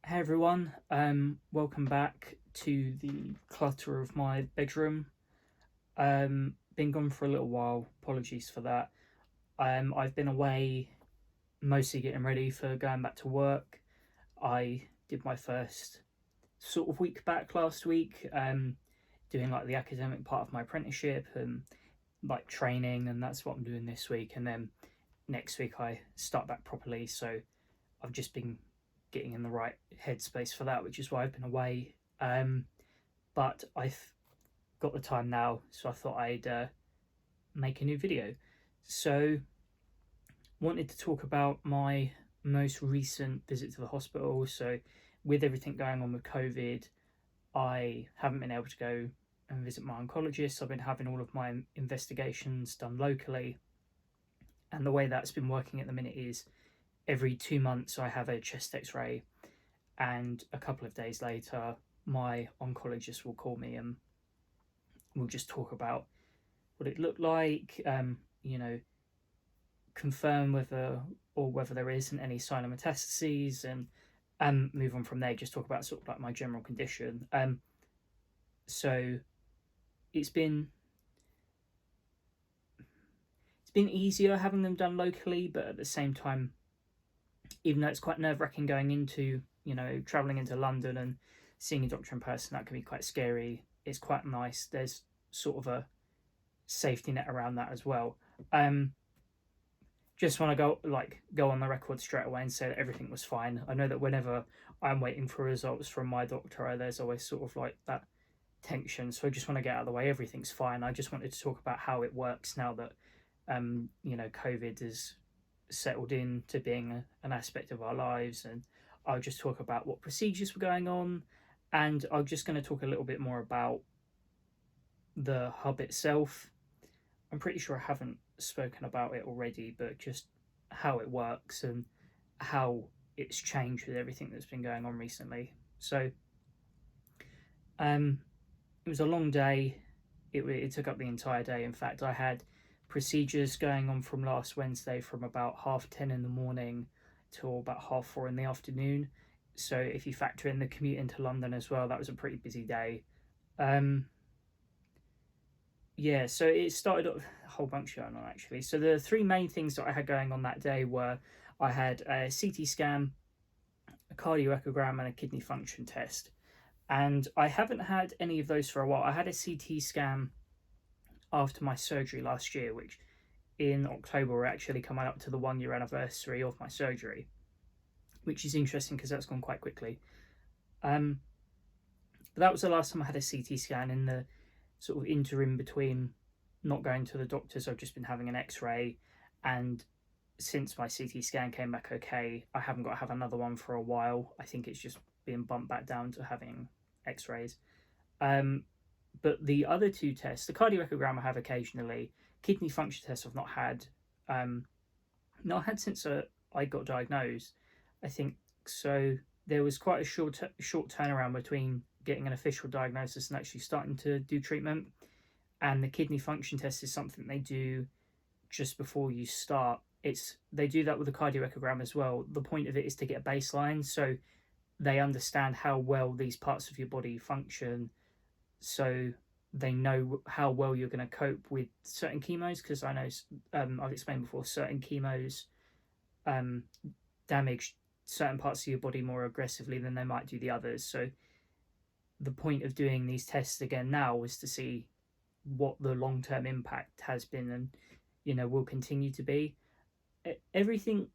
Hey everyone, welcome back to the clutter of my bedroom. Been gone for a little while, apologies for that. I've been away mostly getting ready for going back to work. I did my first sort of week back last week, doing like the academic part of my apprenticeship and like training, and that's what I'm doing this week. And then next week I start back properly, so I've just been getting in the right headspace for that, which is why I've been away. But I've got the time now, so I thought I'd make a new video. So, wanted to talk about my most recent visit to the hospital. So, with everything going on with COVID, I haven't been able to go and visit my oncologist. I've been having all of my investigations done locally, and the way that's been working at the minute is every 2 months I have a chest X-ray, and a couple of days later my oncologist will call me and we'll just talk about what it looked like, you know, confirm whether there isn't any sign of metastases, and move on from there. Just talk about sort of like my general condition. So it's been easier having them done locally, but at the same time, even though it's quite nerve wracking going into traveling into London and seeing a doctor in person, that can be quite scary. It's quite nice. There's sort of a safety net around that as well. Just want to go on the record straight away and say that everything was fine. I know that whenever I'm waiting for results from my doctor, there's always sort of like that tension. So I just want to get out of the way. Everything's fine. I just wanted to talk about how it works now that COVID is settled into being an aspect of our lives, and I'll just talk about what procedures were going on, and I'm just going to talk a little bit more about the hub itself. I'm pretty sure I haven't spoken about it already, but just how it works and how it's changed with everything that's been going on recently. So it was a long day. It took up the entire day. In fact, I had procedures going on from last Wednesday from about 10:30 in the morning till about 4:30 in the afternoon. So if you factor in the commute into London as well, that was a pretty busy day. Um, yeah, so it started a whole bunch going on actually. So the three main things that I had going on that day were I had a CT scan, a cardio echogram, and a kidney function test. And I haven't had any of those for a while. I had a CT scan after my surgery last year, which in October we're actually coming up to the 1 year anniversary of my surgery, which is interesting because that's gone quite quickly. But that was the last time I had a CT scan. In the sort of interim between not going to the doctors, I've just been having an X-ray, and since my CT scan came back okay, I haven't got to have another one for a while. I think it's just being bumped back down to having X-rays. But the other two tests, the cardioechogram I have occasionally, kidney function test I've not had. Not had since I got diagnosed, I think. So there was quite a short turnaround between getting an official diagnosis and actually starting to do treatment. And the kidney function test is something they do just before you start. They do that with the cardioechogram as well. The point of it is to get a baseline, so they understand how well these parts of your body function, so they know how well you're going to cope with certain chemos. Because I know, I've explained before, certain chemos damage certain parts of your body more aggressively than they might do the others. So the point of doing these tests again now was to see what the long-term impact has been, and will continue to be. Everything,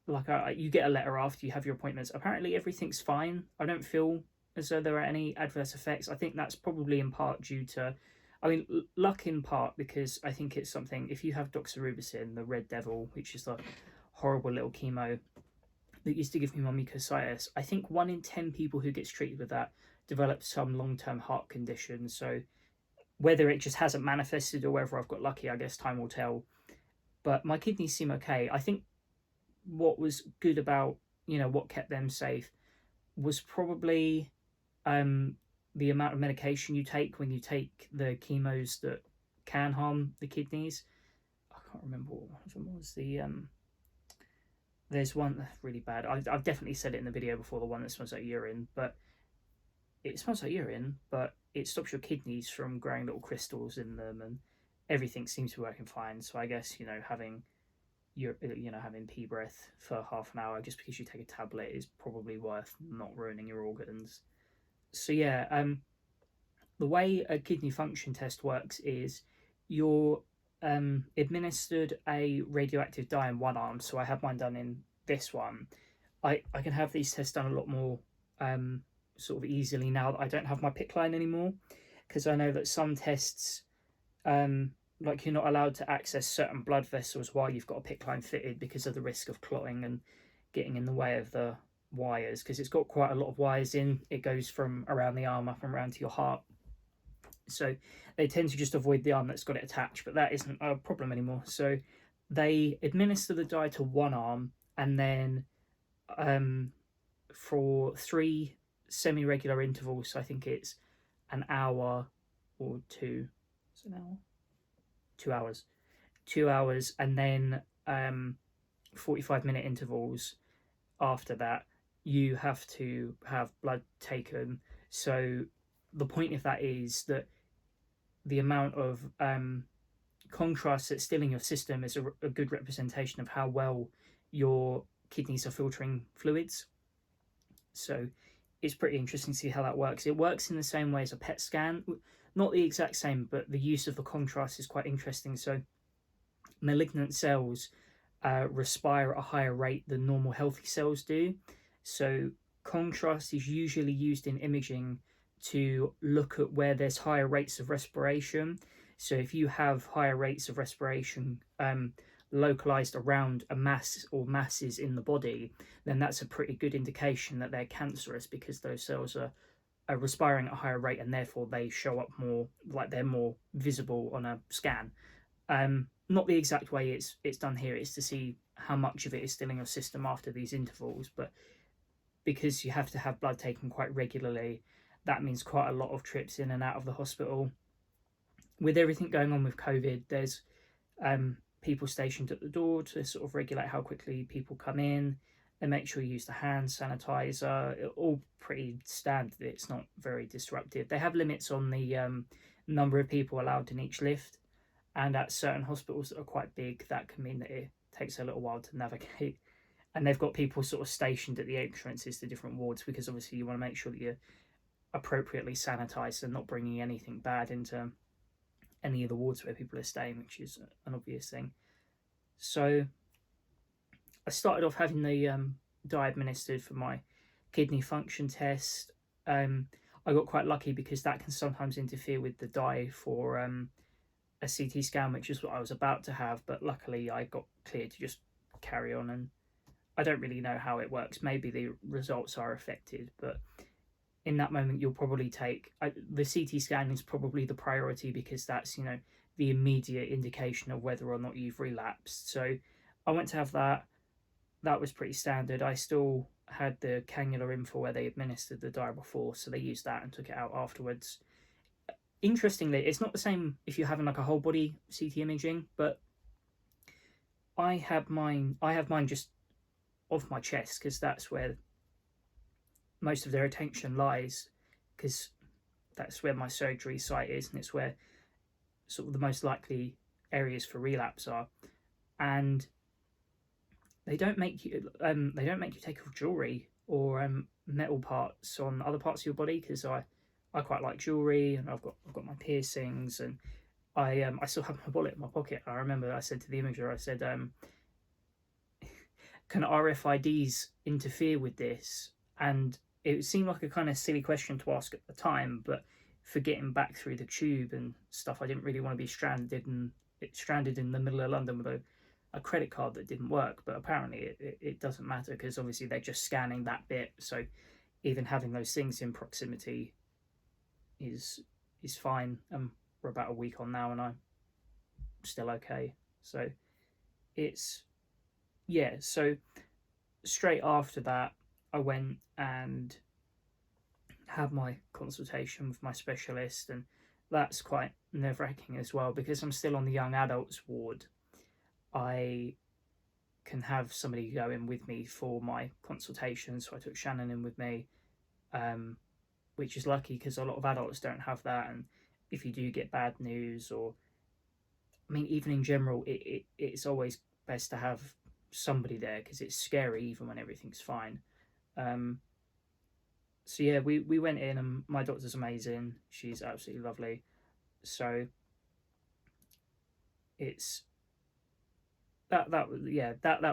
like, you get a letter after you have your appointments. Apparently everything's fine. I don't feel as though there are any adverse effects. I think that's probably in part due to, luck in part, because I think it's something, if you have doxorubicin, the red devil, which is the horrible little chemo that used to give me mucositis, I think 1 in 10 people who gets treated with that develop some long-term heart condition. So whether it just hasn't manifested or whether I've got lucky, I guess time will tell. But my kidneys seem okay. I think what was good about, what kept them safe was probably the amount of medication you take when you take the chemos that can harm the kidneys. I can't remember what one of them was. there's one that's really bad. I've definitely said it in the video before, the one that smells like urine, but it smells like urine, but it stops your kidneys from growing little crystals in them, and everything seems to be working fine. So I guess, having having pee breath for half an hour just because you take a tablet is probably worth not ruining your organs. So yeah, the way a kidney function test works is you're administered a radioactive dye in one arm. So I had mine done in this one. I can have these tests done a lot more sort of easily now that I don't have my PICC line anymore, because I know that some tests, like, you're not allowed to access certain blood vessels while you've got a PICC line fitted because of the risk of clotting and getting in the way of the wires, because it's got quite a lot of wires in. It goes from around the arm up and around to your heart. So they tend to just avoid the arm that's got it attached, but that isn't a problem anymore. So they administer the dye to one arm, and then for 3 semi-regular intervals, so I think it's an hour or two. Is it an hour? 2 hours. 2 hours, and then 45-minute intervals after that. You have to have blood taken. So the point of that is that the amount of contrast that's still in your system is a good representation of how well your kidneys are filtering fluids. So it's pretty interesting to see how that works. It works in the same way as a PET scan, not the exact same, but the use of the contrast is quite interesting. So malignant cells respire at a higher rate than normal healthy cells do. So contrast is usually used in imaging to look at where there's higher rates of respiration. So if you have higher rates of respiration localized around a mass or masses in the body, then that's a pretty good indication that they're cancerous, because those cells are respiring at a higher rate, and therefore they show up more, like they're more visible on a scan. Not the exact way it's done here. It's to see how much of it is still in your system after these intervals, but because you have to have blood taken quite regularly, that means quite a lot of trips in and out of the hospital. With everything going on with COVID, there's people stationed at the door to sort of regulate how quickly people come in. They make sure you use the hand sanitizer. All pretty standard. It's not very disruptive. They have limits on the number of people allowed in each lift, and at certain hospitals that are quite big, that can mean that it takes a little while to navigate. And they've got people sort of stationed at the entrances to different wards, because obviously you want to make sure that you're appropriately sanitized and not bringing anything bad into any of the wards where people are staying, which is an obvious thing. So I started off having the dye administered for my kidney function test. I got quite lucky because that can sometimes interfere with the dye for a CT scan, which is what I was about to have, but luckily I got cleared to just carry on, and I don't really know how it works. Maybe the results are affected, but in that moment you'll probably take the CT scan is probably the priority, because that's the immediate indication of whether or not you've relapsed. So I went to have that. That was pretty standard. I still had the cannula in for where they administered the dye before, so they used that and took it out afterwards. Interestingly, it's not the same if you're having like a whole body CT imaging, but I have mine just off my chest, because that's where most of their attention lies, because that's where my surgery site is, and it's where sort of the most likely areas for relapse are. And they don't make you take off jewelry or metal parts on other parts of your body, because I quite like jewelry, and I've got my piercings, and I still have my wallet in my pocket. I remember I said to the imager, I said, can RFIDs interfere with this? And it seemed like a kind of silly question to ask at the time, but for getting back through the tube and stuff, I didn't really want to be stranded in the middle of London with a credit card that didn't work. But apparently it doesn't matter, because obviously they're just scanning that bit. So even having those things in proximity is fine. We're about a week on now, and I'm still okay. So it's so straight after that, I went and had my consultation with my specialist, and that's quite nerve-wracking as well, because I'm still on the young adults ward. I can have somebody go in with me for my consultation. So I took Shannon in with me, which is lucky because a lot of adults don't have that. And if you do get bad news, or I mean, even in general, it's always best to have somebody there because it's scary even when everything's fine. Um, so yeah, we went in, and my doctor's amazing. She's absolutely lovely. So it's that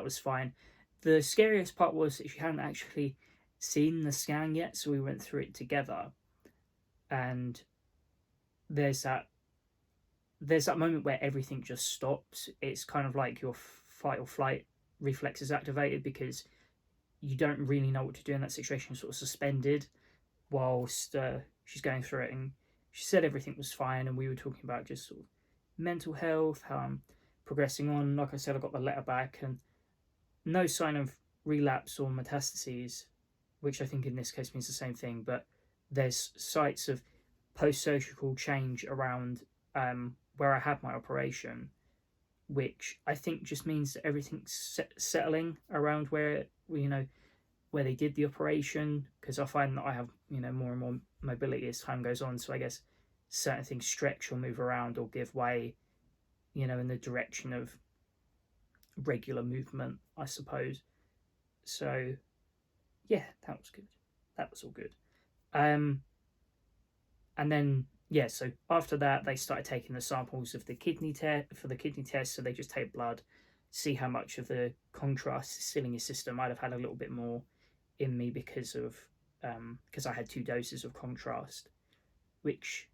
was fine. The scariest part was that she hadn't actually seen the scan yet, so we went through it together. And there's that moment where everything just stops. It's kind of like your fight or flight reflex is activated because you don't really know what to do in that situation. You're sort of suspended whilst she's going through it, and she said everything was fine, and we were talking about just sort of mental health, how I'm progressing on. Like I said, I got the letter back, and no sign of relapse or metastases, which I think in this case means the same thing, but there's sites of post-surgical change around where I had my operation, which I think just means that everything's settling around where where they did the operation, because I find that I have more and more mobility as time goes on, so I guess certain things stretch or move around or give way in the direction of regular movement, I suppose. So yeah, that was good. That was all good. And then so after that they started taking the samples of the kidney test for the kidney test. So they just take blood, see how much of the contrast is still in your system. I'd have had a little bit more in me because I had 2 doses of contrast, which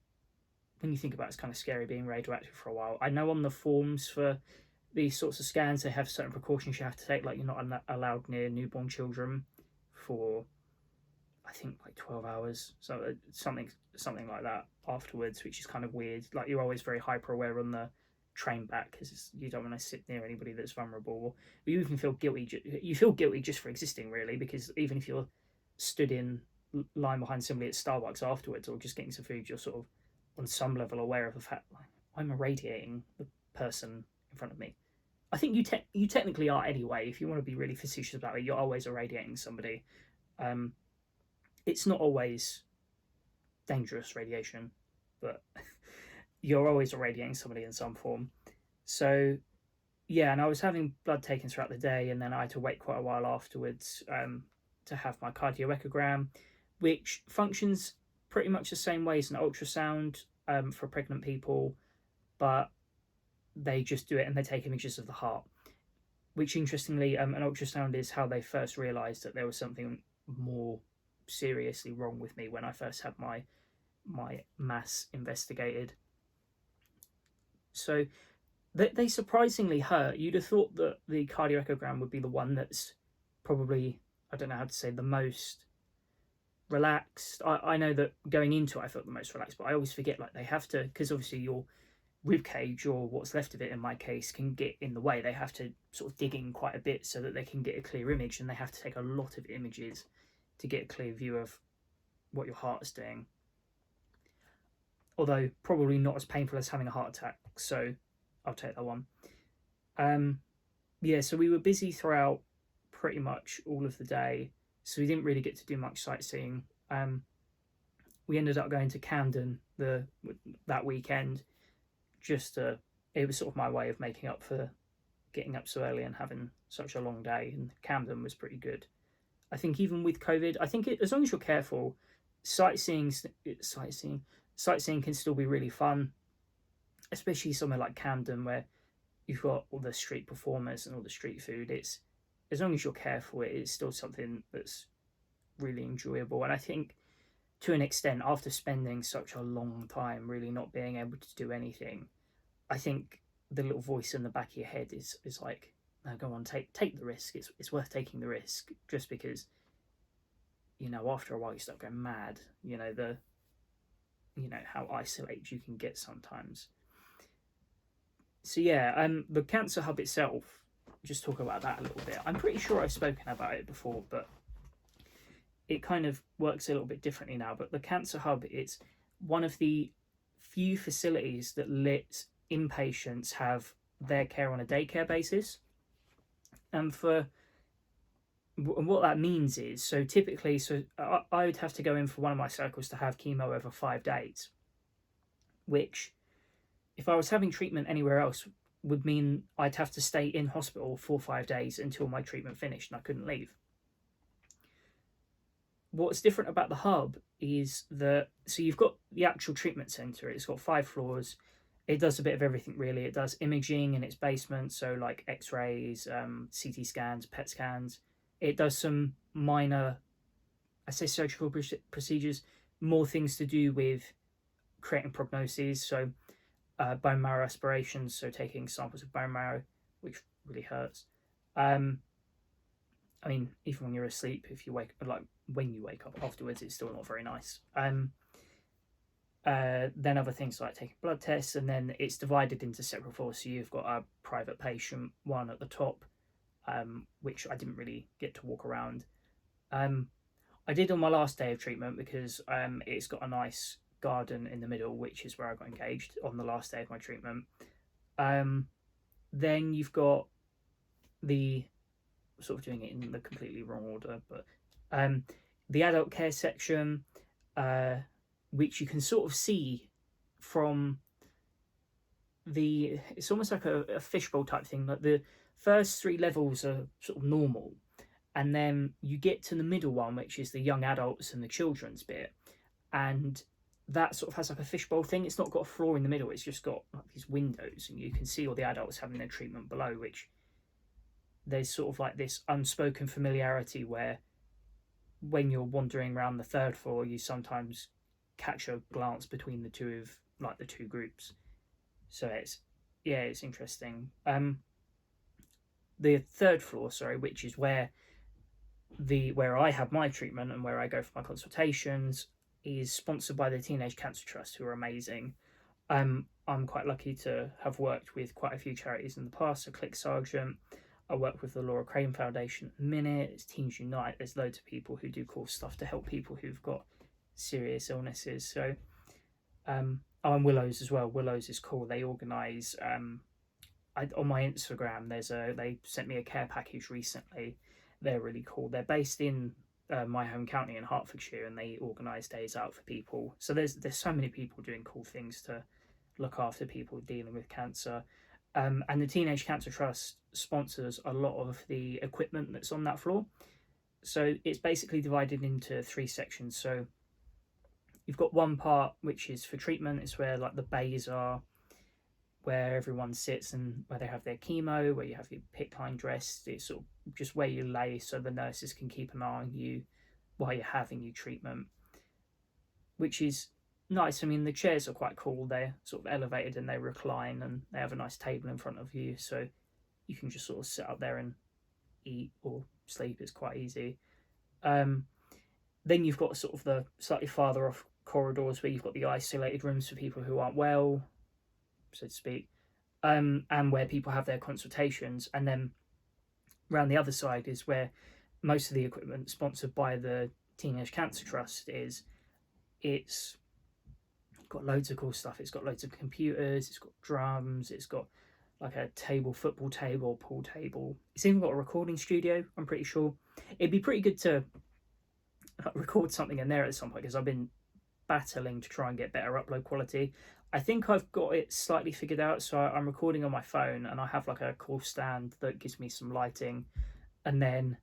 when you think about it, it's kind of scary being radioactive for a while. I know on the forms for these sorts of scans they have certain precautions you have to take, like you're not allowed near newborn children for I think like 12 hours, so something like that afterwards, which is kind of weird. Like you're always very hyper aware on the train back because you don't want to sit near anybody that's vulnerable. But you even feel guilty. You feel guilty just for existing, really, because even if you're stood in line behind somebody at Starbucks afterwards or just getting some food, you're sort of on some level aware of the fact like, I'm irradiating the person in front of me. I think you technically are anyway. If you want to be really facetious about it, you're always irradiating somebody. It's not always dangerous radiation, but you're always irradiating somebody in some form. So yeah, and I was having blood taken throughout the day, and then I had to wait quite a while afterwards to have my cardio echogram, which functions pretty much the same way as an ultrasound for pregnant people, but they just do it and they take images of the heart, which interestingly an ultrasound is how they first realised that there was something more seriously wrong with me when I first had my mass investigated. So they surprisingly hurt. You'd have thought that the cardioechogram would be the one that's probably, I don't know how to say, the most relaxed. I know that going into it I felt the most relaxed, but I always forget like they have to, because obviously your rib cage, or what's left of it in my case, can get in the way. They have to sort of dig in quite a bit so that they can get a clear image, and they have to take a lot of images to get a clear view of what your heart is doing. Although probably not as painful as having a heart attack, so I'll take that one. So we were busy throughout pretty much all of the day, so we didn't really get to do much sightseeing. We ended up going to Camden that weekend. It was sort of my way of making up for getting up so early and having such a long day, and Camden was pretty good. I think even with COVID, I think as long as you're careful, sightseeing can still be really fun, especially somewhere like Camden where you've got all the street performers and all the street food. It's, as long as you're careful, it is still something that's really enjoyable. And I think to an extent, after spending such a long time really not being able to do anything, I think the little voice in the back of your head is like, no, go on, take the risk. It's worth taking the risk, just because after a while you start going mad. How isolated you can get sometimes. So yeah, the Cancer Hub itself, just talk about that a little bit. I'm pretty sure I've spoken about it before, but it kind of works a little bit differently now. But the Cancer Hub, it's one of the few facilities that lets inpatients have their care on a daycare basis. And what that means is, so typically, I would have to go in for one of my cycles to have chemo over 5 days, which, if I was having treatment anywhere else, would mean I'd have to stay in hospital for 5 days until my treatment finished and I couldn't leave. What's different about the hub is that, so you've got the actual treatment center, it's got 5 floors. It does a bit of everything, really. It does imaging in its basement, so like x-rays, CT scans, PET scans. It does some minor, I say, surgical procedures, more things to do with creating prognoses, so bone marrow aspirations, so taking samples of bone marrow, which really hurts. I mean, even when you're asleep, if you wake, like when you wake up afterwards, it's still not very nice. Then other things like taking blood tests, and then it's divided into separate floors. So you've got a private patient one at the top, which I didn't really get to walk around. I did on my last day of treatment because it's got a nice garden in the middle, which is where I got engaged on the last day of my treatment. Then you've got the, sort of doing it in the completely wrong order, but the adult care section, which you can sort of see from it's almost like a fishbowl type thing. Like the first 3 levels are sort of normal, and then you get to the middle one, which is the young adults and the children's bit, and that sort of has like a fishbowl thing. It's not got a floor in the middle, it's just got like these windows, and you can see all the adults having their treatment below, which there's sort of like this unspoken familiarity where when you're wandering around the 3rd floor, you sometimes catch a glance between the two of like the two groups. So it's interesting. The 3rd floor, sorry, which is where I have my treatment and where I go for my consultations, is sponsored by the Teenage Cancer Trust, who are amazing. I'm quite lucky to have worked with quite a few charities in the past, so Click Sargent. I work with the Laura Crane Foundation at the minute. It's Teens Unite. There's loads of people who do cool stuff to help people who've got serious illnesses. So, and Willows as well. Willows is cool. They organise. On my Instagram, they sent me a care package recently. They're really cool. They're based in my home county in Hertfordshire, and they organise days out for people. So there's so many people doing cool things to look after people dealing with cancer. And the Teenage Cancer Trust sponsors a lot of the equipment that's on that floor. So it's basically divided into 3 sections. So you've got one part which is for treatment. It's where like the bays are, where everyone sits and where they have their chemo, where you have your PICC line dressed. It's sort of just where you lay so the nurses can keep an eye on you while you're having your treatment, which is nice. I mean, the chairs are quite cool. They're sort of elevated and they recline, and they have a nice table in front of you, so you can just sort of sit up there and eat or sleep. It's quite easy. Then you've got sort of the slightly farther off corridors where you've got the isolated rooms for people who aren't well, so to speak, and where people have their consultations. And then around the other side is where most of the equipment sponsored by the Teenage Cancer Trust is. It's got loads of cool stuff. It's got loads of computers, it's got drums, it's got like a football table, pool table. It's even got a recording studio, I'm pretty sure. It'd be pretty good to record something in there at some point, because I've been battling to try and get better upload quality. I think I've got it slightly figured out. So I'm recording on my phone, and I have like a cool stand that gives me some lighting. And then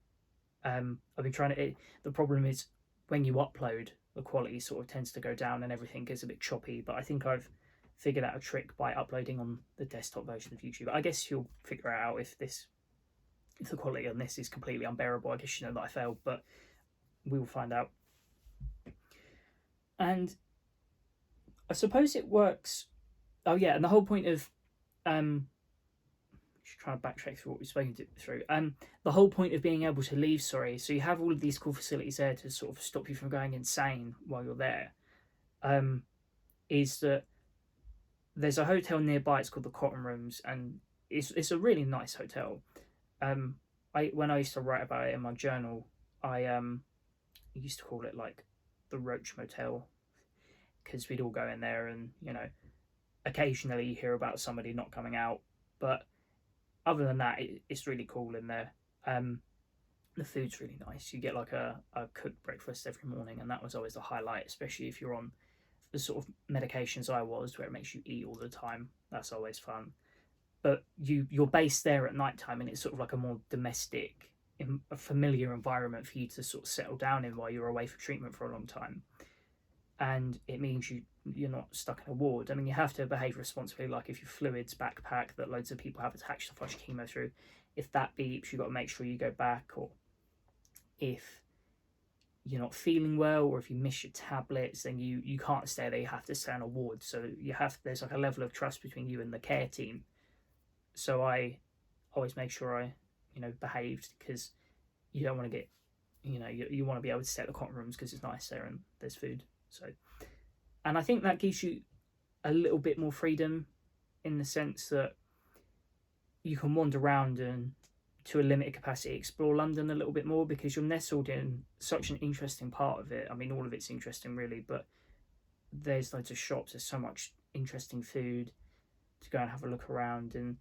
I've been trying to... the problem is when you upload, the quality sort of tends to go down and everything gets a bit choppy. But I think I've figured out a trick by uploading on the desktop version of YouTube. I guess you'll figure it out if the quality on this is completely unbearable. I guess you know that I failed, but we will find out. And I suppose it works. Oh yeah, and the whole point of just trying to backtrack through what we've spoken through. The whole point of being able to leave, so you have all of these cool facilities there to sort of stop you from going insane while you're there. Is that there's a hotel nearby. It's called the Cotton Rooms, and it's a really nice hotel. When I used to write about it in my journal, I used to call it like the Roach Motel, because we'd all go in there, and occasionally you hear about somebody not coming out, but other than that, it's really cool in there. The food's really nice. You get like a cooked breakfast every morning, and that was always the highlight, especially if you're on the sort of medications I was, where it makes you eat all the time. That's always fun. But you're based there at night time, and it's sort of like a more domestic, a familiar environment for you to sort of settle down in while you're away for treatment for a long time. And it means you're not stuck in a ward. I mean, you have to behave responsibly. Like if your fluids backpack that loads of people have attached to flush chemo through, if that beeps, you've got to make sure you go back. Or if you're not feeling well, or if you miss your tablets, then you can't stay there. You have to stay on a ward. So there's like a level of trust between you and the care team. So I always make sure I behaved, because you don't want to get you want to be able to stay at the cotton rooms because it's nice there and there's food. So, and I think that gives you a little bit more freedom, in the sense that you can wander around and, to a limited capacity, explore London a little bit more, because you're nestled in such an interesting part of it. I mean, all of it's interesting really, but there's loads of shops, there's so much interesting food to go and have a look around. And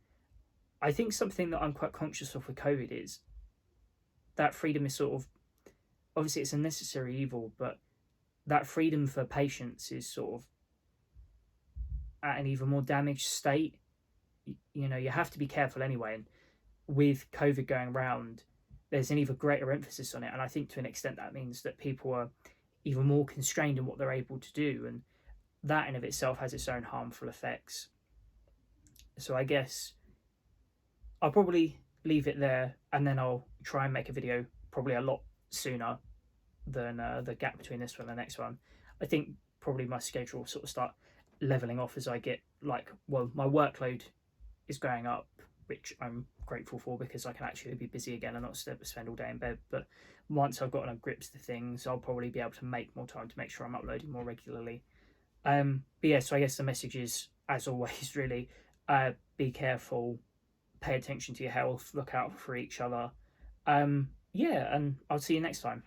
I think something that I'm quite conscious of with COVID is that freedom is sort of, obviously it's a necessary evil, but that freedom for patients is sort of at an even more damaged state. You have to be careful anyway. And with COVID going around, there's an even greater emphasis on it. And I think to an extent that means that people are even more constrained in what they're able to do. And that in of itself has its own harmful effects. So I guess I'll probably leave it there, and then I'll try and make a video probably a lot sooner than the gap between this one and the next one. I think probably my schedule will sort of start leveling off as I get my workload is going up, which I'm grateful for, because I can actually be busy again and not spend all day in bed. But once I've gotten grips to things, I'll probably be able to make more time to make sure I'm uploading more regularly. But yeah, so I guess the message is, as always, really, be careful, pay attention to your health, look out for each other. Yeah, and I'll see you next time.